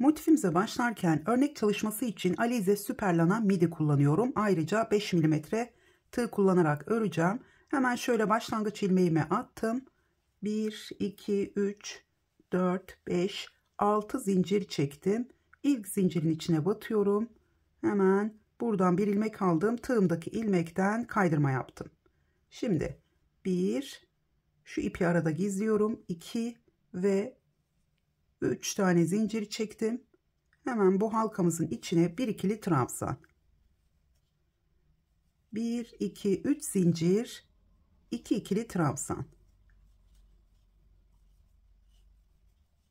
Motifimize başlarken örnek çalışması için Alize Superlana midi kullanıyorum. Ayrıca 5 milimetre tığ kullanarak öreceğim. Hemen şöyle başlangıç ilmeğimi attım. 1, 2, 3, 4, 5, 6 zincir çektim. İlk zincirin içine batıyorum. Hemen buradan bir ilmek aldım. Tığımdaki ilmekten kaydırma yaptım. Şimdi 1, şu ipi arada gizliyorum. 2 ve 3 tane zincir çektim. Hemen bu halkamızın içine bir ikili trabzan. 1, 2, 3 zincir, 2 ikili trabzan.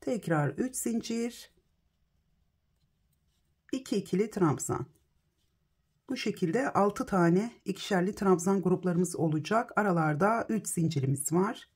Tekrar 3 zincir, 2 ikili trabzan. Bu şekilde 6 tane ikişerli trabzan gruplarımız olacak. Aralarda 3 zincirimiz var.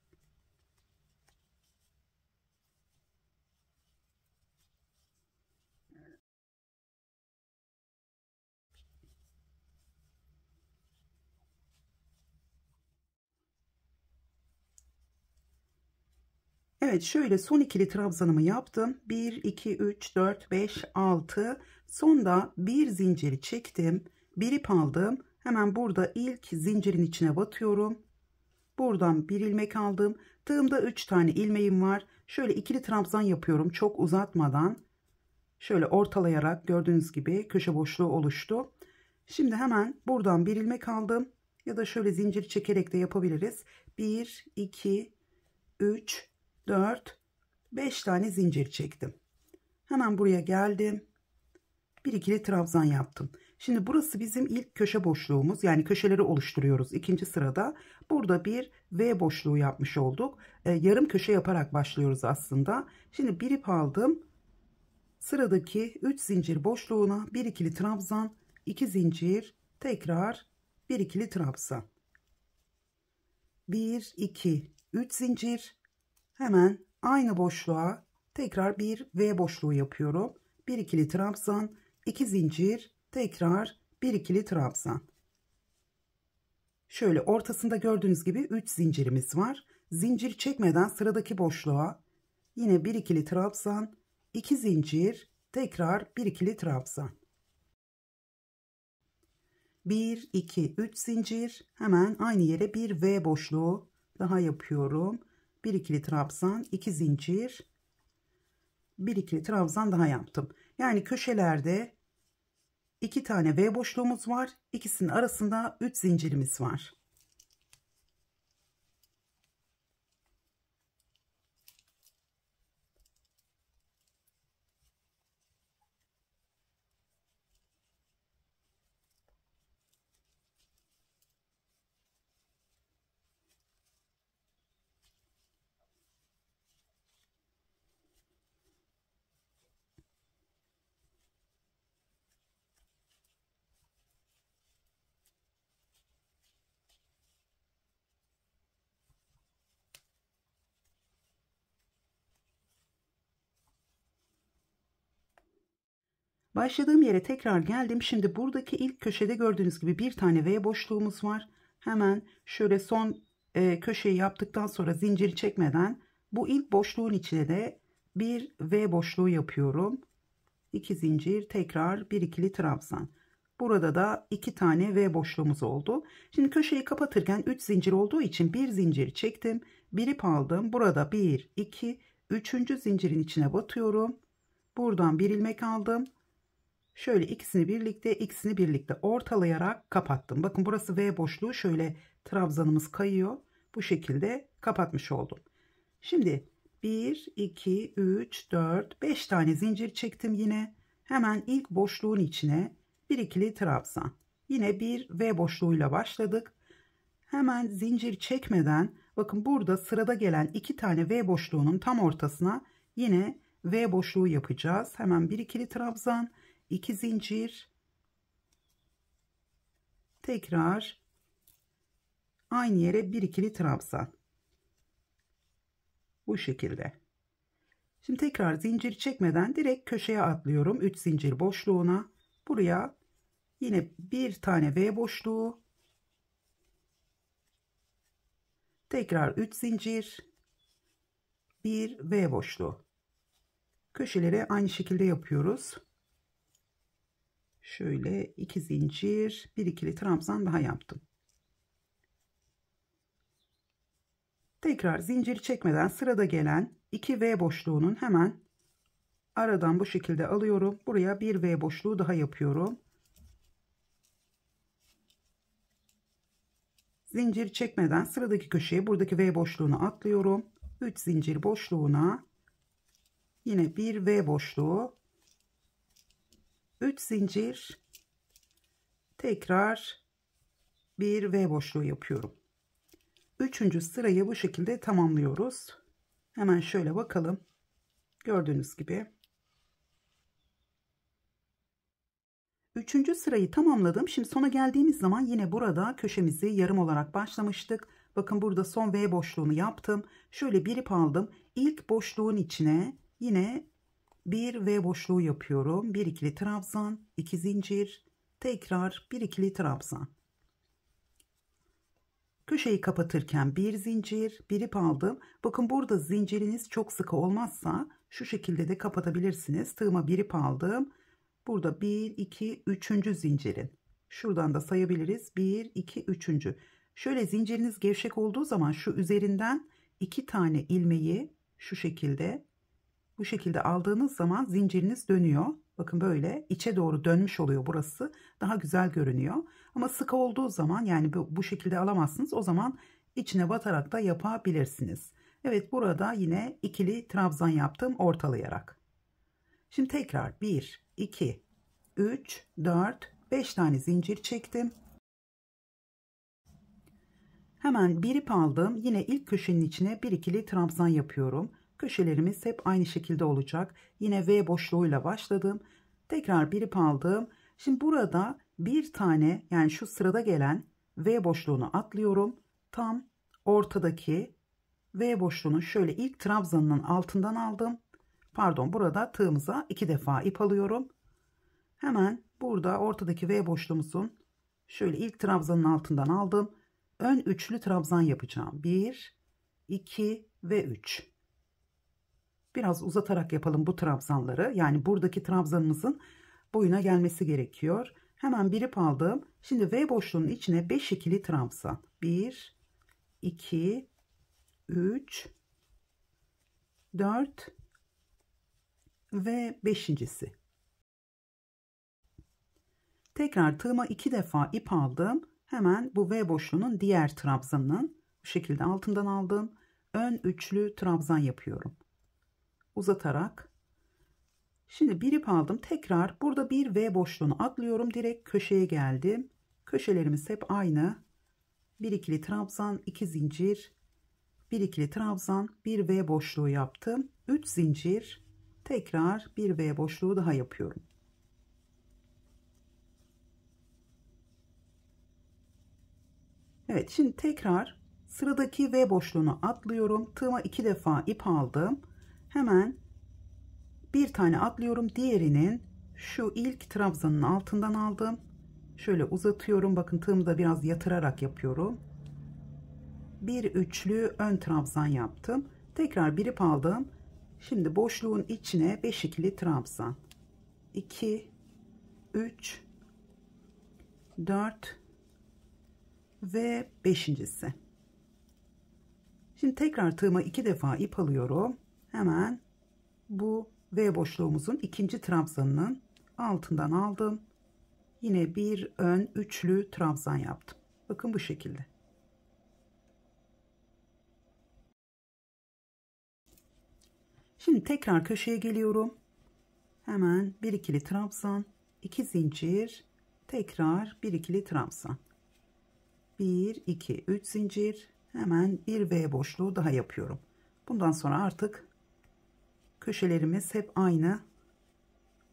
Evet, şöyle son ikili trabzanımı yaptım. 1, 2, 3, 4, 5, 6. Sonda bir zinciri çektim. Bir ip aldım. Hemen burada ilk zincirin içine batıyorum. Buradan bir ilmek aldım. Tığımda 3 tane ilmeğim var. Şöyle ikili trabzan yapıyorum. Çok uzatmadan. Şöyle ortalayarak gördüğünüz gibi köşe boşluğu oluştu. Şimdi hemen buradan bir ilmek aldım. Ya da şöyle zincir çekerek de yapabiliriz. 1, 2, 3, 4, 5 tane zincir çektim. Hemen buraya geldim. Bir ikili trabzan yaptım. Şimdi burası bizim ilk köşe boşluğumuz. Yani köşeleri oluşturuyoruz. İkinci sırada burada bir V boşluğu yapmış olduk. Yarım köşe yaparak başlıyoruz aslında. Şimdi bir ip aldım. Sıradaki 3 zincir boşluğuna bir ikili trabzan, 2 zincir, tekrar bir ikili trabzan. 1, 2, 3 zincir. Hemen aynı boşluğa tekrar bir V boşluğu yapıyorum. Bir ikili trabzan, 2 zincir, tekrar bir ikili trabzan. Şöyle ortasında gördüğünüz gibi 3 zincirimiz var. Zincir çekmeden sıradaki boşluğa yine bir ikili trabzan, 2 zincir, tekrar bir ikili trabzan. 1, 2, 3 zincir. Hemen aynı yere bir V boşluğu daha yapıyorum. Bir ikili trabzan, 2 zincir, bir ikili trabzan daha yaptım. Yani köşelerde 2 tane V boşluğumuz var. İkisinin arasında 3 zincirimiz var. Başladığım yere tekrar geldim. Şimdi buradaki ilk köşede gördüğünüz gibi bir tane V boşluğumuz var. Hemen şöyle son köşeyi yaptıktan sonra zincir çekmeden bu ilk boşluğun içine de bir V boşluğu yapıyorum. 2 zincir, tekrar bir ikili trabzan. Burada da 2 tane V boşluğumuz oldu. Şimdi köşeyi kapatırken 3 zincir olduğu için bir zincir çektim. Bir ip aldım. Burada 1, 2, 3. zincirin içine batıyorum. Buradan bir ilmek aldım. Şöyle ikisini birlikte ortalayarak kapattım. Bakın burası V boşluğu, şöyle trabzanımız kayıyor. Bu şekilde kapatmış oldum. Şimdi 1, 2, 3, 4, 5 tane zincir çektim yine. Hemen ilk boşluğun içine bir ikili trabzan. Yine bir V boşluğuyla başladık. Hemen zincir çekmeden bakın burada sırada gelen 2 tane V boşluğunun tam ortasına yine V boşluğu yapacağız. Hemen bir ikili trabzan, 2 zincir, tekrar aynı yere bir ikili trabzan. Bu şekilde. Şimdi tekrar zincir çekmeden direkt köşeye atlıyorum. 3 zincir boşluğuna. Buraya yine bir tane V boşluğu. Tekrar 3 zincir. Bir V boşluğu. Köşeleri aynı şekilde yapıyoruz. Şöyle 2 zincir, bir ikili trabzan daha yaptım. Tekrar zincir çekmeden sırada gelen 2 V boşluğunun hemen aradan bu şekilde alıyorum. Buraya bir V boşluğu daha yapıyorum. Zincir çekmeden sıradaki köşeye buradaki V boşluğunu atlıyorum. 3 zincir boşluğuna yine bir V boşluğu, 3 zincir, tekrar bir V boşluğu yapıyorum. Üçüncü sırayı bu şekilde tamamlıyoruz. Hemen şöyle bakalım. Gördüğünüz gibi. Üçüncü sırayı tamamladım. Şimdi sona geldiğimiz zaman yine burada köşemizi yarım olarak başlamıştık. Bakın burada son V boşluğunu yaptım. Şöyle bir ip aldım. İlk boşluğun içine yine bir V boşluğu yapıyorum. Bir ikili trabzan, 2 zincir, tekrar bir ikili trabzan. Köşeyi kapatırken bir zincir, bir ip aldım. Bakın burada zinciriniz çok sıkı olmazsa şu şekilde de kapatabilirsiniz. Tığıma bir ip aldım. Burada 1, 2, 3. zincirin. Şuradan da sayabiliriz. 1, 2, 3. Şöyle zinciriniz gevşek olduğu zaman şu üzerinden 2 tane ilmeği şu şekilde, bu şekilde aldığınız zaman zinciriniz dönüyor. Bakın böyle içe doğru dönmüş oluyor burası. Daha güzel görünüyor. Ama sıkı olduğu zaman yani bu şekilde alamazsınız. O zaman içine batarak da yapabilirsiniz. Evet, burada yine ikili trabzan yaptım ortalayarak. Şimdi tekrar 1, 2, 3, 4, 5 tane zincir çektim. Hemen bir ip aldım. Yine ilk köşenin içine bir ikili trabzan yapıyorum. Köşelerimiz hep aynı şekilde olacak. Yine V boşluğuyla başladım. Tekrar bir ip aldım. Şimdi burada bir tane, yani şu sırada gelen V boşluğunu atlıyorum. Tam ortadaki V boşluğunu şöyle ilk trabzanın altından aldım. Pardon, burada tığımıza 2 defa ip alıyorum. Hemen burada ortadaki V boşluğumuzun şöyle ilk trabzanın altından aldım. Ön üçlü trabzan yapacağım. 1, 2 ve 3. Biraz uzatarak yapalım bu trabzanları. Yani buradaki trabzanımızın boyuna gelmesi gerekiyor. Hemen bir ip aldım. Şimdi V boşluğunun içine 5 ikili trabzan. 1, 2, 3, 4 ve 5.'si. Tekrar tığıma 2 defa ip aldım. Hemen bu V boşluğunun diğer trabzanının bu şekilde altından aldım. Ön üçlü trabzan yapıyorum. Uzatarak. Şimdi bir ip aldım. Tekrar burada bir V boşluğunu atlıyorum. Direkt köşeye geldim. Köşelerimiz hep aynı. Bir ikili trabzan, 2 zincir, bir ikili trabzan, bir V boşluğu yaptım. 3 zincir, tekrar bir V boşluğu daha yapıyorum. Evet, şimdi tekrar sıradaki V boşluğunu atlıyorum. Tığıma 2 defa ip aldım. Hemen bir tane atlıyorum. Diğerinin şu ilk trabzanın altından aldım. Şöyle uzatıyorum. Bakın tığımı da biraz yatırarak yapıyorum. Bir üçlü ön trabzan yaptım. Tekrar bir ip aldım. Şimdi boşluğun içine 5 ikili trabzan. 2, 3, 4 ve 5.'si. Şimdi tekrar tığıma 2 defa ip alıyorum. Hemen bu V boşluğumuzun ikinci trabzanının altından aldım. Yine bir ön üçlü trabzan yaptım. Bakın bu şekilde. Şimdi tekrar köşeye geliyorum. Hemen bir ikili trabzan, 2 zincir, tekrar bir ikili trabzan. 1, 2, 3 zincir, hemen bir V boşluğu daha yapıyorum. Bundan sonra artık köşelerimiz hep aynı.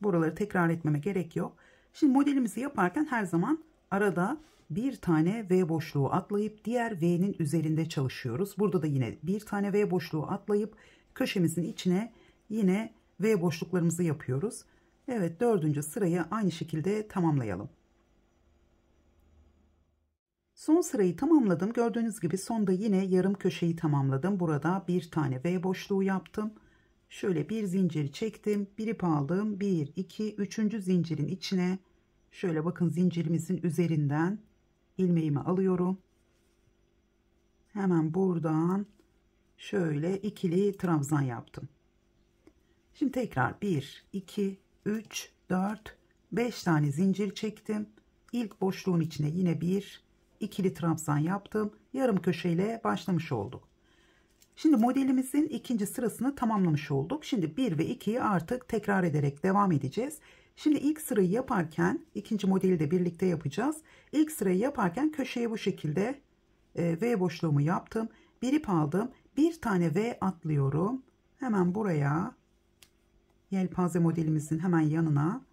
Buraları tekrar etmeme gerek yok. Şimdi modelimizi yaparken her zaman arada bir tane V boşluğu atlayıp diğer V'nin üzerinde çalışıyoruz. Burada da yine bir tane V boşluğu atlayıp köşemizin içine yine V boşluklarımızı yapıyoruz. Evet, 4. sırayı aynı şekilde tamamlayalım. Son sırayı tamamladım. Gördüğünüz gibi sonda yine yarım köşeyi tamamladım. Burada bir tane V boşluğu yaptım. Şöyle bir zinciri çektim. Bir ip aldım. 1, 2, 3. zincirin içine şöyle bakın zincirimizin üzerinden ilmeğimi alıyorum. Hemen buradan şöyle ikili trabzan yaptım. Şimdi tekrar 1, 2, 3, 4, 5 tane zincir çektim. İlk boşluğun içine yine bir ikili trabzan yaptım. Yarım köşeyle başlamış olduk. Şimdi modelimizin ikinci sırasını tamamlamış olduk. Şimdi 1 ve 2'yi artık tekrar ederek devam edeceğiz. Şimdi ilk sırayı yaparken ikinci modeli de birlikte yapacağız. İlk sırayı yaparken köşeye bu şekilde V boşluğumu yaptım. Bir ip aldım. Bir tane V atlıyorum. Hemen buraya yelpaze modelimizin hemen yanına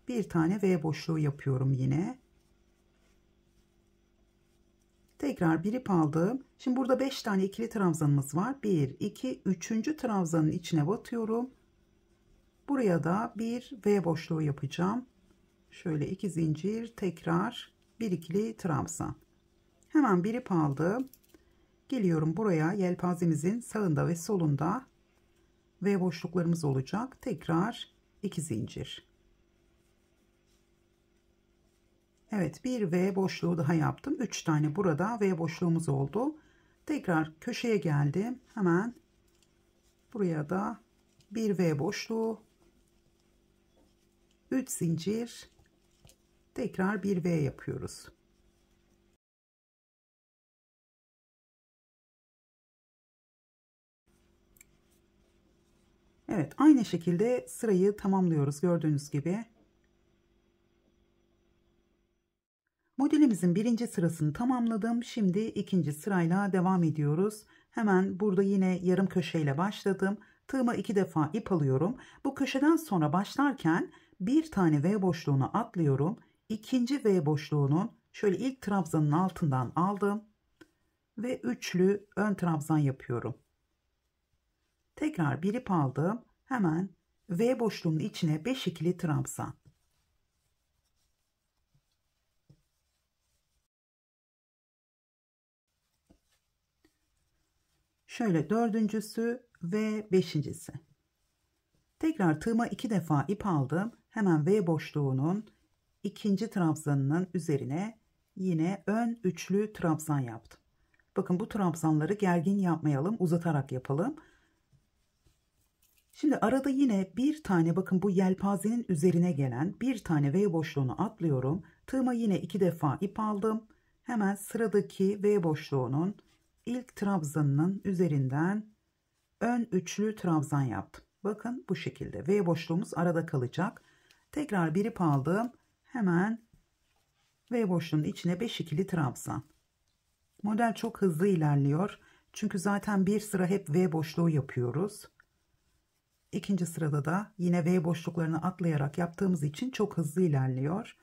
bir tane V boşluğu yapıyorum yine. Tekrar bir ip aldım. Şimdi burada 5 tane ikili trabzanımız var. 1, 2, 3. trabzanın içine batıyorum. Buraya da bir V boşluğu yapacağım. Şöyle 2 zincir, tekrar bir ikili trabzan. Hemen bir ip aldım. Geliyorum buraya, yelpazemizin sağında ve solunda V boşluklarımız olacak. Tekrar 2 zincir. Evet, bir V boşluğu daha yaptım. 3 tane burada V boşluğumuz oldu. Tekrar köşeye geldim. Hemen buraya da bir V boşluğu, 3 zincir, tekrar bir V yapıyoruz. Evet, aynı şekilde sırayı tamamlıyoruz gördüğünüz gibi. Modelimizin birinci sırasını tamamladım. Şimdi ikinci sırayla devam ediyoruz. Hemen burada yine yarım köşeyle başladım. Tığıma 2 defa ip alıyorum. Bu köşeden sonra başlarken bir tane V boşluğunu atlıyorum. İkinci V boşluğunun şöyle ilk trabzanın altından aldım ve üçlü ön trabzan yapıyorum. Tekrar bir ip aldım. Hemen V boşluğunun içine 5 ikili trabzan. Şöyle dördüncüsü ve beşincisi. Tekrar tığıma 2 defa ip aldım. Hemen V boşluğunun ikinci trabzanının üzerine yine ön üçlü trabzan yaptım. Bakın bu trabzanları gergin yapmayalım, uzatarak yapalım. Şimdi arada yine bir tane bakın bu yelpazenin üzerine gelen bir tane V boşluğunu atlıyorum. Tığıma yine 2 defa ip aldım. Hemen sıradaki V boşluğunun ilk trabzanının üzerinden ön üçlü trabzan yaptım. Bakın bu şekilde V boşluğumuz arada kalacak. Tekrar bir ip aldım. Hemen V boşluğunun içine 5 ikili trabzan. Model çok hızlı ilerliyor. Çünkü zaten bir sıra hep V boşluğu yapıyoruz. İkinci sırada da yine V boşluklarını atlayarak yaptığımız için çok hızlı ilerliyor.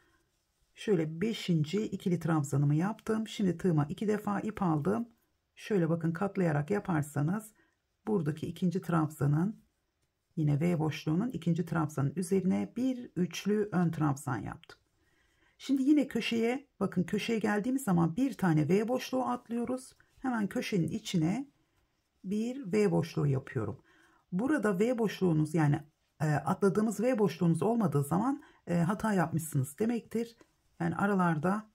Şöyle 5. ikili trabzanımı yaptım. Şimdi tığıma 2 defa ip aldım. Şöyle bakın katlayarak yaparsanız buradaki ikinci trabzanın yine V boşluğunun ikinci trabzanın üzerine bir üçlü ön trabzan yaptım. Şimdi yine köşeye bakın köşeye geldiğimiz zaman bir tane V boşluğu atlıyoruz. Hemen köşenin içine bir V boşluğu yapıyorum. Burada V boşluğunuz yani atladığımız V boşluğunuz olmadığı zaman hata yapmışsınız demektir. Yani aralarda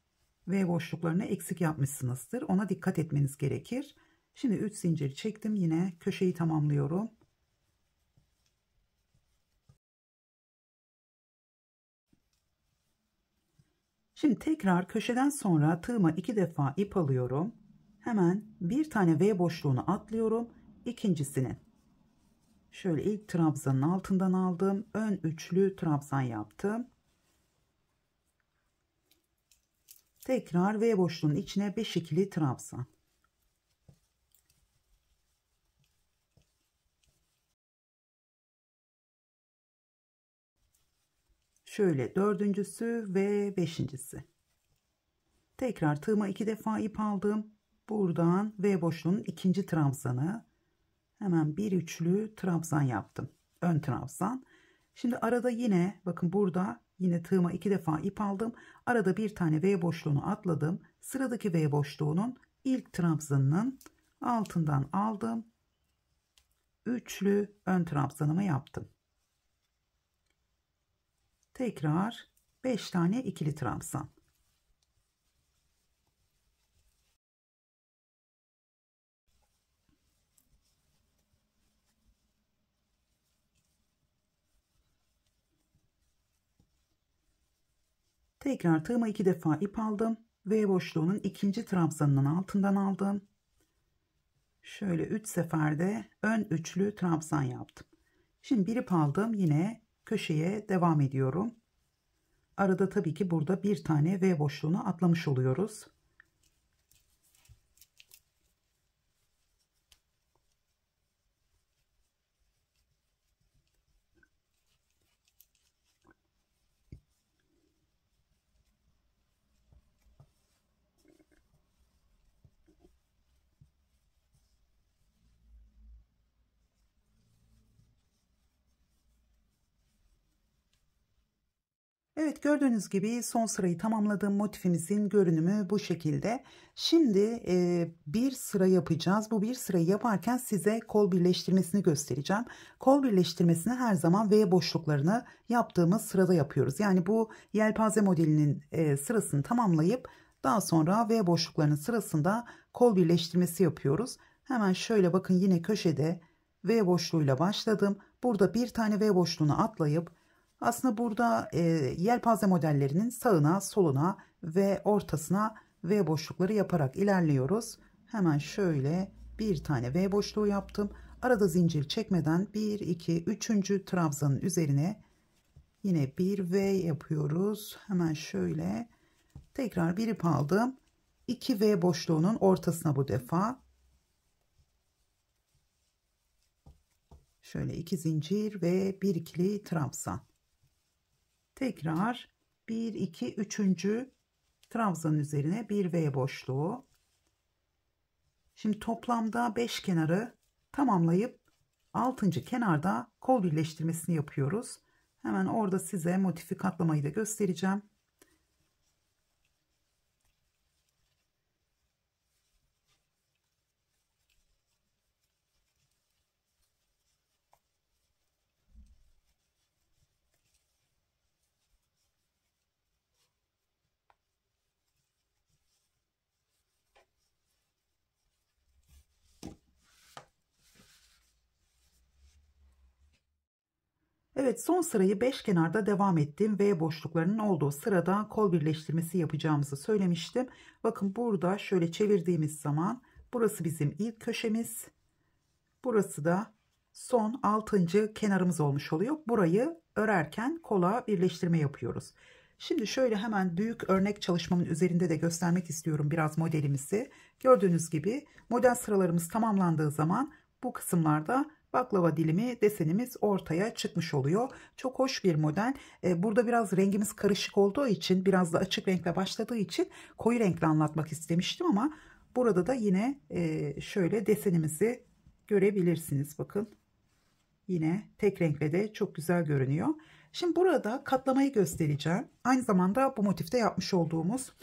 V boşluklarını eksik yapmışsınızdır. Ona dikkat etmeniz gerekir. Şimdi 3 zincir çektim. Yine köşeyi tamamlıyorum. Şimdi tekrar köşeden sonra tığıma 2 defa ip alıyorum. Hemen bir tane V boşluğunu atlıyorum. İkincisinin şöyle ilk trabzanın altından aldım. Ön üçlü trabzan yaptım. Tekrar V boşluğunun içine 5 ikili trabzan. Şöyle dördüncüsü ve beşincisi. Tekrar tığıma 2 defa ip aldım. Buradan V boşluğunun ikinci trabzanı. Hemen bir üçlü trabzan yaptım. Ön trabzan. Şimdi arada yine bakın burada yine tığıma 2 defa ip aldım. Arada bir tane V boşluğunu atladım. Sıradaki V boşluğunun ilk trabzanının altından aldım. üçlü ön trabzanımı yaptım. Tekrar 5 tane ikili trabzan. Tekrar tığıma 2 defa ip aldım. V boşluğunun ikinci trabzanının altından aldım. Şöyle 3 seferde ön üçlü trabzan yaptım. Şimdi bir ip aldım, yine köşeye devam ediyorum. Arada tabii ki burada bir tane V boşluğunu atlamış oluyoruz. Evet, gördüğünüz gibi son sırayı tamamladığım motifimizin görünümü bu şekilde. Şimdi bir sıra yapacağız. Bu bir sırayı yaparken size kol birleştirmesini göstereceğim. Kol birleştirmesini her zaman V boşluklarını yaptığımız sırada yapıyoruz. Yani bu yelpaze modelinin sırasını tamamlayıp daha sonra V boşluklarının sırasında kol birleştirmesi yapıyoruz. Hemen şöyle bakın, yine köşede V boşluğuyla başladım. Burada bir tane V boşluğunu atlayıp aslında burada yelpaze modellerinin sağına, soluna ve ortasına V boşlukları yaparak ilerliyoruz. Hemen şöyle bir tane V boşluğu yaptım. Arada zincir çekmeden 1, 2, 3. trabzanın üzerine yine bir V yapıyoruz. Hemen şöyle tekrar bir ip aldım. 2 V boşluğunun ortasına bu defa. Şöyle 2 zincir ve 1 ikili trabzan. Tekrar 1, 2, 3. trabzanın üzerine bir V boşluğu. Şimdi toplamda 5 kenarı tamamlayıp 6. kenarda kol birleştirmesini yapıyoruz. Hemen orada size motifi katlamayı da göstereceğim. Evet, son sırayı 5 kenarda devam ettim. V boşluklarının olduğu sırada kol birleştirmesi yapacağımızı söylemiştim. Bakın burada şöyle çevirdiğimiz zaman burası bizim ilk köşemiz. Burası da son 6. kenarımız olmuş oluyor. Burayı örerken kola birleştirme yapıyoruz. Şimdi şöyle hemen büyük örnek çalışmamın üzerinde de göstermek istiyorum biraz modelimizi. Gördüğünüz gibi model sıralarımız tamamlandığı zaman bu kısımlarda baklava dilimi desenimiz ortaya çıkmış oluyor. Çok hoş bir model. Burada biraz rengimiz karışık olduğu için, biraz da açık renkle başladığı için koyu renkle anlatmak istemiştim ama burada da yine şöyle desenimizi görebilirsiniz. Bakın, yine tek renkle de çok güzel görünüyor. Şimdi burada katlamayı göstereceğim. Aynı zamanda bu motifte yapmış olduğumuz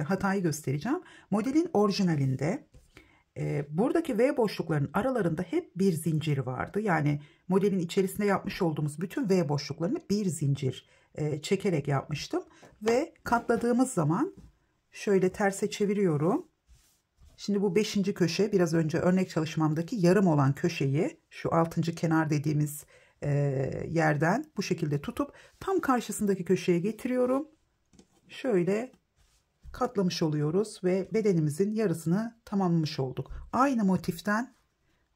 hatayı göstereceğim. Modelin orijinalinde buradaki V boşlukların aralarında hep bir zincir vardı. Yani modelin içerisinde yapmış olduğumuz bütün V boşluklarını bir zincir çekerek yapmıştım. Ve katladığımız zaman şöyle terse çeviriyorum. Şimdi bu 5. köşe, biraz önce örnek çalışmamdaki yarım olan köşeyi şu 6. kenar dediğimiz yerden bu şekilde tutup tam karşısındaki köşeye getiriyorum. Şöyle katlamış oluyoruz ve bedenimizin yarısını tamamlamış olduk. Aynı motiften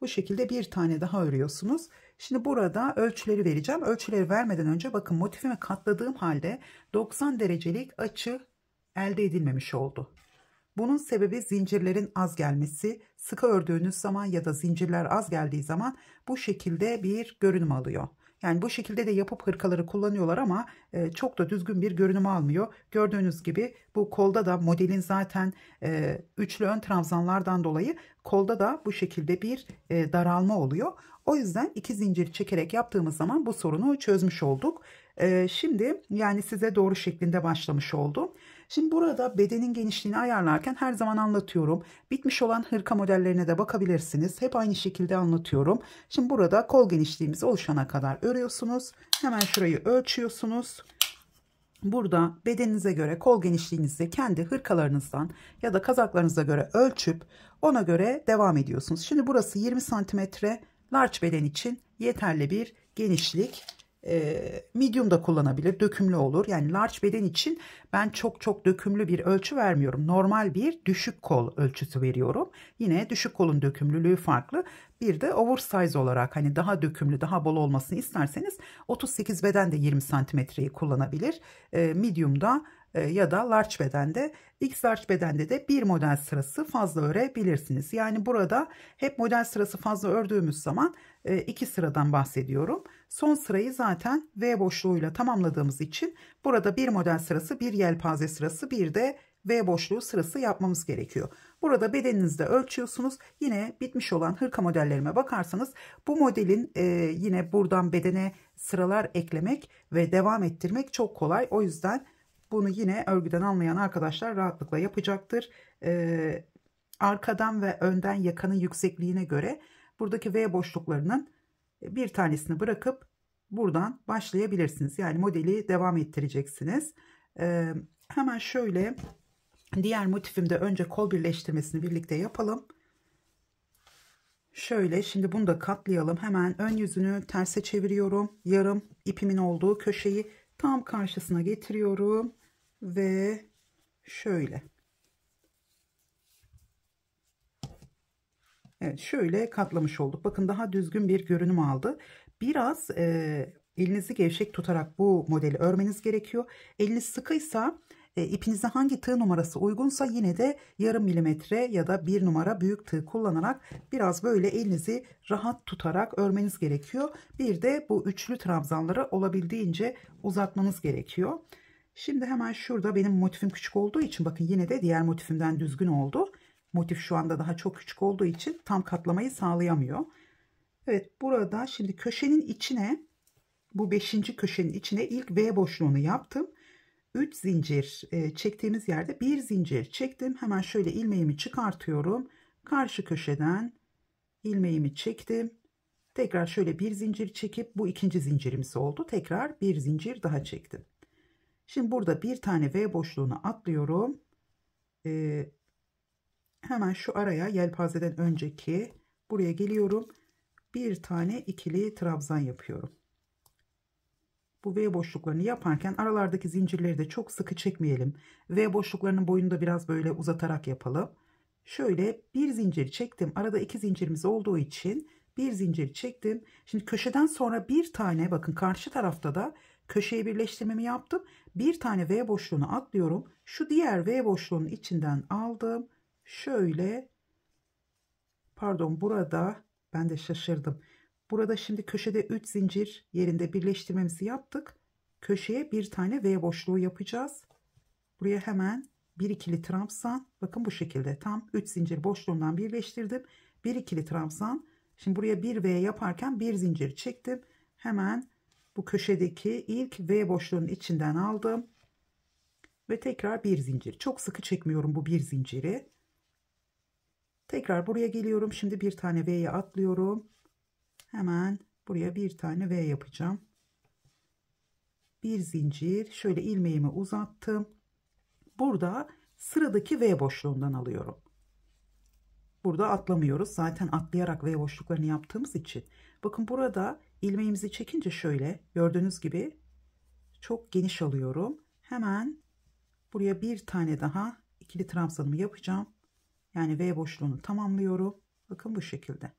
bu şekilde bir tane daha örüyorsunuz. Şimdi burada ölçüleri vereceğim. Ölçüleri vermeden önce bakın, motifimi katladığım halde 90 derecelik açı elde edilmemiş oldu. Bunun sebebi zincirlerin az gelmesi. Sıkı ördüğünüz zaman ya da zincirler az geldiği zaman bu şekilde bir görünüm alıyor. Yani bu şekilde de yapıp hırkaları kullanıyorlar ama çok da düzgün bir görünüm almıyor. Gördüğünüz gibi bu kolda da modelin zaten üçlü ön trabzanlardan dolayı kolda da bu şekilde bir daralma oluyor. O yüzden 2 zincir çekerek yaptığımız zaman bu sorunu çözmüş olduk. Şimdi yani size doğru şeklinde başlamış oldum. Şimdi burada bedenin genişliğini ayarlarken her zaman anlatıyorum. Bitmiş olan hırka modellerine de bakabilirsiniz. Hep aynı şekilde anlatıyorum. Şimdi burada kol genişliğimiz oluşana kadar örüyorsunuz. Hemen şurayı ölçüyorsunuz. Burada bedeninize göre kol genişliğinizi kendi hırkalarınızdan ya da kazaklarınıza göre ölçüp ona göre devam ediyorsunuz. Şimdi burası 20 santimetre, large beden için yeterli bir genişlik. Medium da kullanabilir, dökümlü olur. Yani large beden için ben çok dökümlü bir ölçü vermiyorum. Normal bir düşük kol ölçüsü veriyorum. Yine düşük kolun dökümlülüğü farklı. Bir de oversize olarak hani daha dökümlü, daha bol olmasını isterseniz 38 beden de 20 santimetreyi kullanabilir. Medium'da ya da large bedende, X large bedende de bir model sırası fazla örebilirsiniz. Yani burada hep model sırası fazla ördüğümüz zaman iki sıradan bahsediyorum. Son sırayı zaten V boşluğuyla tamamladığımız için burada bir model sırası, bir yelpaze sırası, bir de V boşluğu sırası yapmamız gerekiyor. Burada bedeninizde ölçüyorsunuz. Yine bitmiş olan hırka modellerime bakarsanız bu modelin yine buradan bedene sıralar eklemek ve devam ettirmek çok kolay. O yüzden bunu yine örgüden anlayan arkadaşlar rahatlıkla yapacaktır. Arkadan ve önden yakanın yüksekliğine göre buradaki V boşluklarının bir tanesini bırakıp buradan başlayabilirsiniz. Yani modeli devam ettireceksiniz. Hemen şöyle diğer motifimde önce kol birleştirmesini birlikte yapalım. Şöyle şimdi bunu da katlayalım. Hemen ön yüzünü terse çeviriyorum. Yarım ipimin olduğu köşeyi tam karşısına getiriyorum. Ve şöyle. Evet, şöyle katlamış olduk. Bakın daha düzgün bir görünüm aldı. Biraz elinizi gevşek tutarak bu modeli örmeniz gerekiyor. Eliniz sıkıysa ipinize hangi tığ numarası uygunsa yine de yarım milimetre ya da bir numara büyük tığ kullanarak biraz böyle elinizi rahat tutarak örmeniz gerekiyor. Bir de bu üçlü trabzanları olabildiğince uzatmanız gerekiyor. Şimdi hemen şurada benim motifim küçük olduğu için bakın yine de diğer motifimden düzgün oldu. Motif şu anda daha çok küçük olduğu için tam katlamayı sağlayamıyor. Evet, burada şimdi köşenin içine, bu 5. köşenin içine ilk V boşluğunu yaptım. 3 zincir çektiğimiz yerde bir zincir çektim. Hemen şöyle ilmeğimi çıkartıyorum. Karşı köşeden ilmeğimi çektim. Tekrar şöyle bir zincir çekip bu ikinci zincirimiz oldu. Tekrar bir zincir daha çektim. Şimdi burada bir tane V boşluğunu atlıyorum. Hemen şu araya yelpazeden önceki buraya geliyorum. Bir tane ikili trabzan yapıyorum. Bu V boşluklarını yaparken aralardaki zincirleri de çok sıkı çekmeyelim. V boşluklarının boyunu da biraz böyle uzatarak yapalım. Şöyle bir zincir çektim. Arada iki zincirimiz olduğu için bir zincir çektim. Şimdi köşeden sonra bir tane, bakın karşı tarafta da köşeyi birleştirmemi yaptım. Bir tane V boşluğunu atlıyorum. Şu diğer V boşluğunun içinden aldım. Şöyle, pardon, burada ben de şaşırdım. Burada şimdi köşede 3 zincir yerinde birleştirmemizi yaptık. Köşeye bir tane V boşluğu yapacağız. Buraya hemen bir ikili trabzan, bakın bu şekilde tam 3 zincir boşluğundan birleştirdim. Bir ikili trabzan. Şimdi buraya bir V yaparken bir zincir çektim. Hemen bu köşedeki ilk V boşluğunun içinden aldım. Ve tekrar bir zincir. Çok sıkı çekmiyorum bu bir zinciri. Tekrar buraya geliyorum. Şimdi bir tane V'ye atlıyorum. Hemen buraya bir tane V yapacağım. Bir zincir. Şöyle ilmeğimi uzattım. Burada sıradaki V boşluğundan alıyorum. Burada atlamıyoruz. Zaten atlayarak V boşluklarını yaptığımız için. Bakın burada ilmeğimizi çekince şöyle gördüğünüz gibi çok geniş alıyorum. Hemen buraya bir tane daha ikili trabzanımı yapacağım. Yani V boşluğunu tamamlıyorum. Bakın bu şekilde.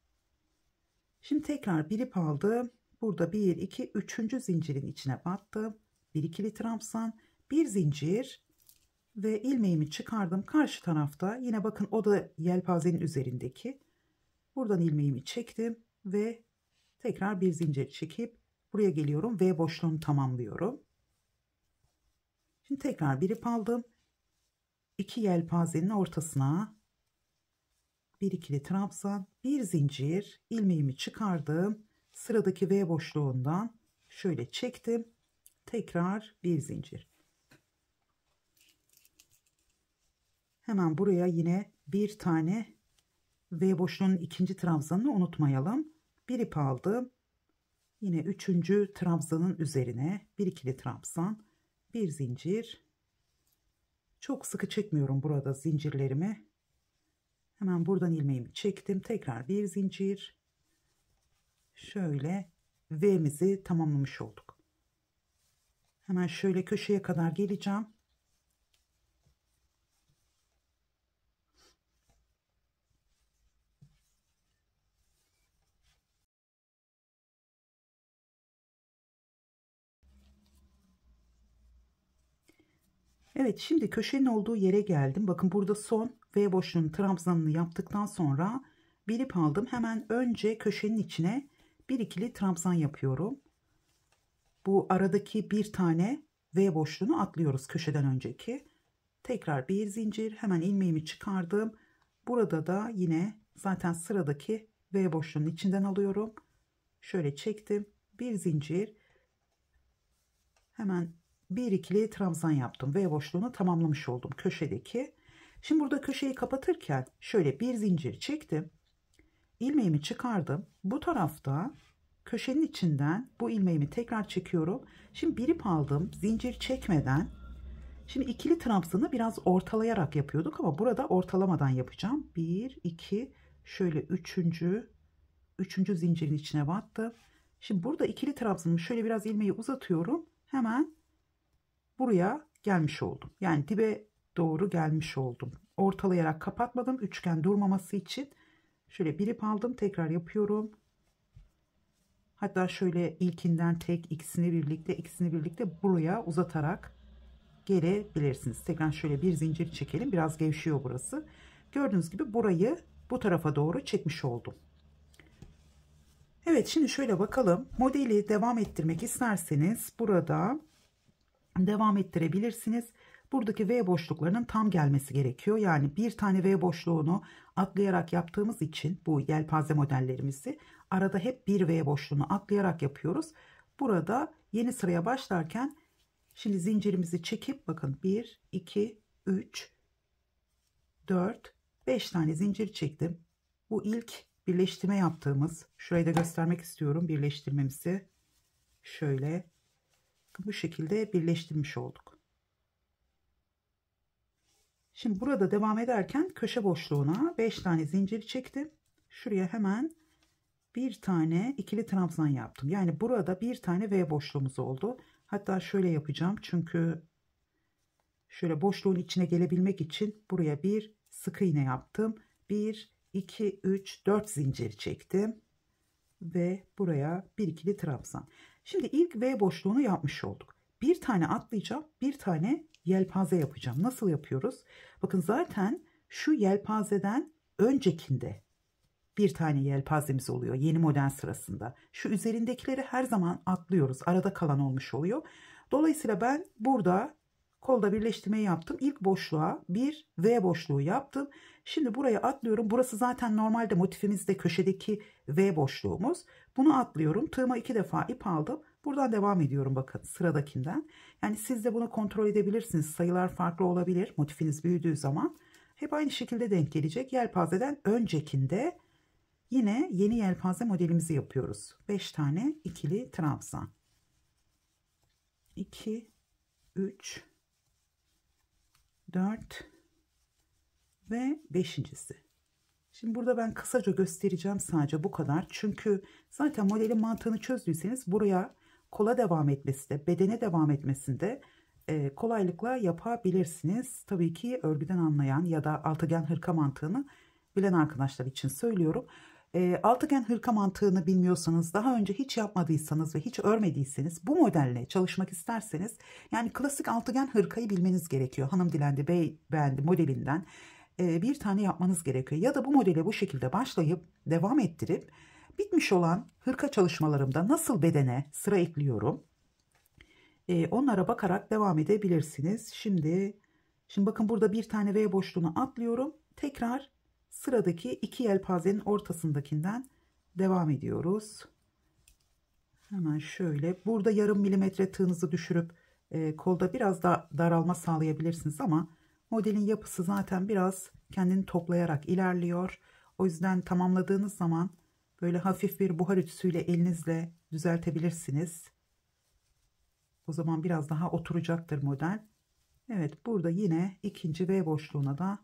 Şimdi tekrar bir ip aldım. Burada 1, 2, 3. zincirin içine battım. Bir ikili trabzan, bir zincir ve ilmeğimi çıkardım. Karşı tarafta yine bakın o da yelpazenin üzerindeki. Buradan ilmeğimi çektim ve tekrar bir zincir çekip buraya geliyorum. V boşluğunu tamamlıyorum. Şimdi tekrar bir ip aldım. 2 yelpazenin ortasına bir ikili trabzan, bir zincir, ilmeğimi çıkardım. Sıradaki V boşluğundan şöyle çektim. Tekrar bir zincir. Hemen buraya yine bir tane V boşluğunun ikinci trabzanını unutmayalım. Bir ip aldım. Yine üçüncü trabzanın üzerine bir ikili trabzan, bir zincir. Çok sıkı çekmiyorum burada zincirlerimi. Hemen buradan ilmeğimi çektim. Tekrar bir zincir. Şöyle V'mizi tamamlamış olduk. Hemen şöyle köşeye kadar geleceğim. Evet, şimdi köşenin olduğu yere geldim. Bakın burada son V boşluğunun trabzanını yaptıktan sonra bir ip aldım. Hemen önce köşenin içine bir ikili trabzan yapıyorum. Bu aradaki bir tane V boşluğunu atlıyoruz köşeden önceki. Tekrar bir zincir, hemen ilmeğimi çıkardım. Burada da yine zaten sıradaki V boşluğunun içinden alıyorum. Şöyle çektim. Bir zincir. Hemen bir ikili trabzan yaptım. V boşluğunu tamamlamış oldum köşedeki. Şimdi burada köşeyi kapatırken şöyle bir zincir çektim. İlmeğimi çıkardım. Bu tarafta köşenin içinden bu ilmeğimi tekrar çekiyorum. Şimdi bir ip aldım. Zincir çekmeden. Şimdi ikili trabzanı biraz ortalayarak yapıyorduk ama burada ortalamadan yapacağım. 1, 2, şöyle üçüncü zincirin içine battım. Şimdi burada ikili trabzanımı şöyle biraz ilmeği uzatıyorum. Hemen buraya gelmiş oldum. Yani dibe doğru gelmiş oldum. Ortalayarak kapatmadım. Üçgen durmaması için. Şöyle bir ip aldım. Tekrar yapıyorum. Hatta şöyle ilkinden tek ikisini birlikte buraya uzatarak gelebilirsiniz. Tekrar şöyle bir zincir çekelim. Biraz gevşiyor burası. Gördüğünüz gibi burayı bu tarafa doğru çekmiş oldum. Evet, şimdi şöyle bakalım. Modeli devam ettirmek isterseniz burada devam ettirebilirsiniz. Buradaki V boşluklarının tam gelmesi gerekiyor. Yani bir tane V boşluğunu atlayarak yaptığımız için bu yelpaze modellerimizi arada hep bir V boşluğunu atlayarak yapıyoruz. Burada yeni sıraya başlarken şimdi zincirimizi çekip bakın 1, 2, 3, 4, 5 tane zincir çektim. Bu ilk birleştirme yaptığımız, şurayı da göstermek istiyorum birleştirmemizi. Şöyle bu şekilde birleştirmiş olduk. Şimdi burada devam ederken köşe boşluğuna 5 tane zincir çektim. Şuraya hemen bir tane ikili trabzan yaptım. Yani burada bir tane V boşluğumuz oldu. Hatta şöyle yapacağım çünkü şöyle boşluğun içine gelebilmek için buraya bir sık iğne yaptım. 1, 2, 3, 4 zincir çektim. Ve buraya bir ikili trabzan. Şimdi ilk V boşluğunu yapmış olduk. Bir tane atlayacağım, bir tane yelpaze yapacağım. Nasıl yapıyoruz? Bakın zaten şu yelpazeden öncekinde bir tane yelpazemiz oluyor yeni model sırasında. Şu üzerindekileri her zaman atlıyoruz. Arada kalan olmuş oluyor. Dolayısıyla ben burada kolda birleştirmeyi yaptım. İlk boşluğa bir V boşluğu yaptım. Şimdi buraya atlıyorum. Burası zaten normalde motifimizde köşedeki V boşluğumuz. Bunu atlıyorum. Tığıma 2 defa ip aldım. Buradan devam ediyorum bakın sıradakinden. Yani siz de bunu kontrol edebilirsiniz. Sayılar farklı olabilir motifiniz büyüdüğü zaman. Hep aynı şekilde denk gelecek. Yelpazeden öncekinde yine yeni yelpaze modelimizi yapıyoruz. 5 tane ikili trabzan. 2, 3, 4 ve 5.'si. Şimdi burada ben kısaca göstereceğim sadece bu kadar. Çünkü zaten modelin mantığını çözdüyseniz buraya kola devam etmesi de bedene devam etmesinde kolaylıkla yapabilirsiniz. Tabii ki örgüden anlayan ya da altıgen hırka mantığını bilen arkadaşlar için söylüyorum. Altıgen hırka mantığını bilmiyorsanız, daha önce hiç yapmadıysanız ve hiç örmediyseniz bu modelle çalışmak isterseniz yani klasik altıgen hırkayı bilmeniz gerekiyor. Hanım dilendi, bey beğendi modelinden bir tane yapmanız gerekiyor. Ya da bu modele bu şekilde başlayıp devam ettirip bitmiş olan hırka çalışmalarımda nasıl bedene sıra ekliyorum onlara bakarak devam edebilirsiniz. Şimdi bakın burada bir tane V boşluğunu atlıyorum. Tekrar sıradaki iki yelpazenin ortasındakinden devam ediyoruz. Hemen şöyle burada yarım milimetre tığınızı düşürüp kolda biraz da daralma sağlayabilirsiniz ama Modelin yapısı zaten biraz kendini toplayarak ilerliyor. O yüzden tamamladığınız zaman böyle hafif bir buhar ütüsüyle elinizle düzeltebilirsiniz. O zaman biraz daha oturacaktır model. Evet, burada yine ikinci V boşluğuna da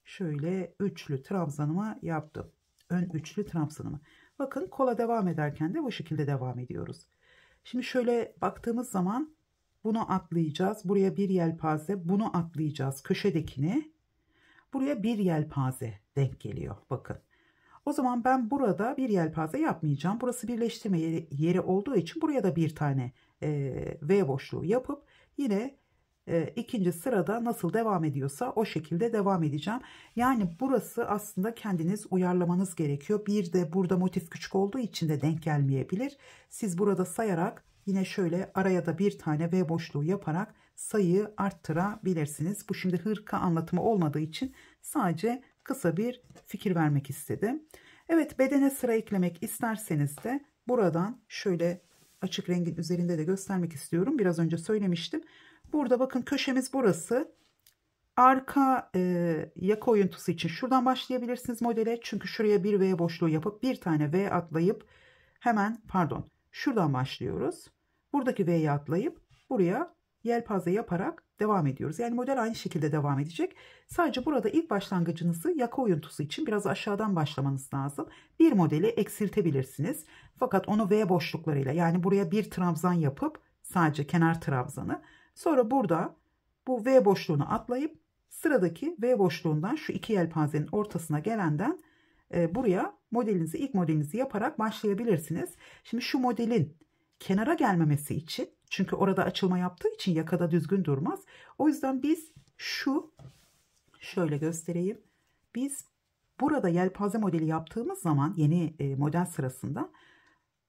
şöyle üçlü trabzanımı yaptım. Ön üçlü trabzanımı. Bakın kola devam ederken de bu şekilde devam ediyoruz. Şimdi şöyle baktığımız zaman bunu atlayacağız. Buraya bir yelpaze, bunu atlayacağız. Köşedekini. Buraya bir yelpaze denk geliyor. Bakın. O zaman ben burada bir yelpaze yapmayacağım. Burası birleştirme yeri olduğu için buraya da bir tane V boşluğu yapıp yine ikinci sırada nasıl devam ediyorsa o şekilde devam edeceğim. Yani burası aslında kendiniz uyarlamanız gerekiyor. Bir de burada motif küçük olduğu için de denk gelmeyebilir. Siz burada sayarak yine şöyle araya da bir tane V boşluğu yaparak sayıyı arttırabilirsiniz. Bu şimdi hırka anlatımı olmadığı için sadece kısa bir fikir vermek istedim. Evet, bedene sıra eklemek isterseniz de buradan şöyle açık rengin üzerinde de göstermek istiyorum. Biraz önce söylemiştim. Burada bakın köşemiz burası. Arka yaka oyuntusu için şuradan başlayabilirsiniz modele. Çünkü şuraya bir V boşluğu yapıp bir tane V atlayıp hemen şuradan başlıyoruz. Buradaki V'yi atlayıp buraya yelpaze yaparak devam ediyoruz. Yani model aynı şekilde devam edecek. Sadece burada ilk başlangıcınızı yaka oyuntusu için biraz aşağıdan başlamanız lazım. Bir modeli eksiltebilirsiniz. Fakat onu V boşluklarıyla, yani buraya bir trabzan yapıp sadece kenar trabzanı, sonra burada bu V boşluğunu atlayıp sıradaki V boşluğundan şu iki yelpazenin ortasına gelenden buraya ilk modelinizi yaparak başlayabilirsiniz. Şimdi şu modelin kenara gelmemesi için, çünkü orada açılma yaptığı için yakada düzgün durmaz. O yüzden biz şöyle göstereyim. Biz burada yelpaze modeli yaptığımız zaman yeni model sırasında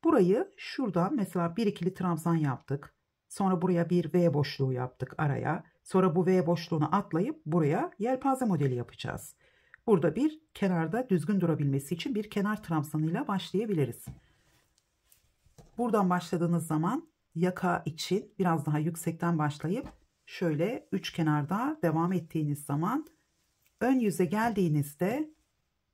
burayı şuradan mesela bir ikili trabzan yaptık. Sonra buraya bir V boşluğu yaptık araya. Sonra bu V boşluğunu atlayıp buraya yelpaze modeli yapacağız. Burada bir kenarda düzgün durabilmesi için bir kenar trabzanıyla başlayabiliriz. Buradan başladığınız zaman yaka için biraz daha yüksekten başlayıp şöyle üç kenarda devam ettiğiniz zaman ön yüze geldiğinizde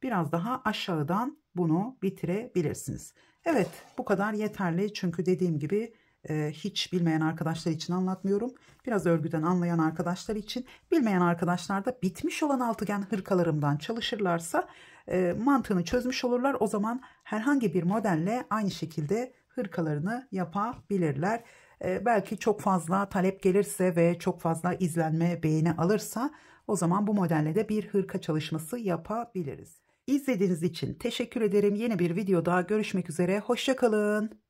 biraz daha aşağıdan bunu bitirebilirsiniz. Evet, bu kadar yeterli. Çünkü dediğim gibi hiç bilmeyen arkadaşlar için anlatmıyorum. Biraz örgüden anlayan arkadaşlar için, bilmeyen arkadaşlar da bitmiş olan altıgen hırkalarımdan çalışırlarsa mantığını çözmüş olurlar. O zaman herhangi bir modelle aynı şekilde hırkalarını yapabilirler. Belki çok fazla talep gelirse ve çok fazla izlenme, beğeni alırsa o zaman bu modelle de bir hırka çalışması yapabiliriz. İzlediğiniz için teşekkür ederim. Yeni bir videoda görüşmek üzere. Hoşça kalın.